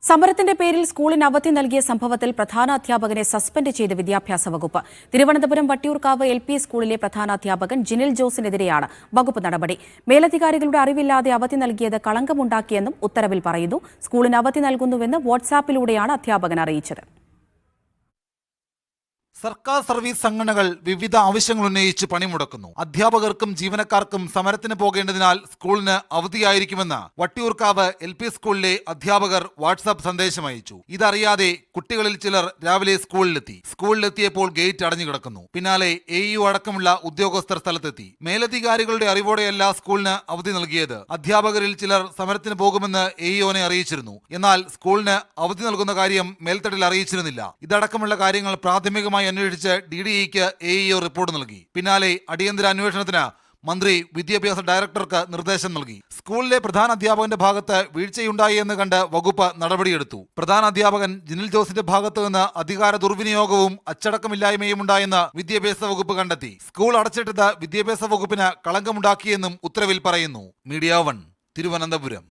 സമരത്തിന്റെ പേരിൽ സ്കൂളിന് അവധി നൽകിയ സംഭവത്തിൽ പ്രധാനാധ്യാപകനെ സസ്പെൻഡ് ചെയ്ത വിദ്യാഭ്യാസ വകുപ്പ്. തിരുവനന്തപുരം വട്ടിയൂർക്കാവ് LP സ്കൂളിലെ പ്രധാനാധ്യാപകൻ ജിനിൽ ജോസിനെതിരെയാണ് വകുപ്പ് നടപടി. മേലധികാരികളുടെ അറിവില്ലാതെ അവധി നൽകിയത് കളങ്കമുണ്ടാക്കിയെന്നും ഉത്തരവിൽ പറയുന്നു. സ്കൂളിന് അവധി നൽകുന്നുവെന്ന് വാട്സാപ്പിലൂടെയാണ് അധ്യാപകൻ അറിയിച്ചത്. സർക്കാർ സർവീസ് സംഘടനകൾ വിവിധ ആവശ്യങ്ങൾ ഉന്നയിച്ച് പണിമുടക്കുന്നു. അധ്യാപകർക്കും ജീവനക്കാർക്കും സമരത്തിന് പോകേണ്ടതിനാൽ സ്കൂളിന് അവധിയായിരിക്കുമെന്ന് വട്ടിയൂർക്കാവ് LP സ്കൂളിലെ അധ്യാപകർ വാട്സാപ്പ് സന്ദേശം അയച്ചു. ഇതറിയാതെ കുട്ടികളിൽ ചിലർ രാവിലെ സ്കൂളിലെത്തിയപ്പോൾ ഗേറ്റ് അടഞ്ഞു കിടക്കുന്നു. പിന്നാലെ AEO അടക്കമുള്ള ഉദ്യോഗസ്ഥർ സ്ഥലത്തെത്തി. മേലധികാരികളുടെ അറിവോടെയല്ല സ്കൂളിന് അവധി നൽകിയത്. അധ്യാപകരിൽ ചിലർ സമരത്തിന് പോകുമെന്ന് AEOനെ അറിയിച്ചിരുന്നു. എന്നാൽ സ്കൂളിന് അവധി നൽകുന്ന കാര്യം മേൽത്തട്ടിൽ അറിയിച്ചിരുന്നില്ല. ഇതടക്കമുള്ള കാര്യങ്ങൾ പ്രാഥമികമായി അന്വേഷിച്ച് DDEക്ക് AEO റിപ്പോർട്ട് നൽകി. പിന്നാലെ അടിയന്തര അന്വേഷണത്തിന് മന്ത്രി വിദ്യാഭ്യാസ ഡയറക്ടർക്ക് നിർദ്ദേശം നൽകി. സ്കൂളിലെ പ്രധാന അധ്യാപകന്റെ ഭാഗത്ത് വീഴ്ചയുണ്ടായി എന്ന് കണ്ട് വകുപ്പ് നടപടിയെടുത്തു. പ്രധാന അധ്യാപകൻ ജിനിൽ ജോസിന്റെ ഭാഗത്ത് നിന്ന് അധികാര ദുർവിനിയോഗവും അച്ചടക്കമില്ലായ്മയും ഉണ്ടായെന്ന് വിദ്യാഭ്യാസ വകുപ്പ് കണ്ടെത്തി. സ്കൂൾ അടച്ചിട്ടത് വിദ്യാഭ്യാസ വകുപ്പിന് കളങ്കമുണ്ടാക്കിയെന്നും ഉത്തരവിൽ പറയുന്നു. മീഡിയ 1 തിരുവനന്തപുരം.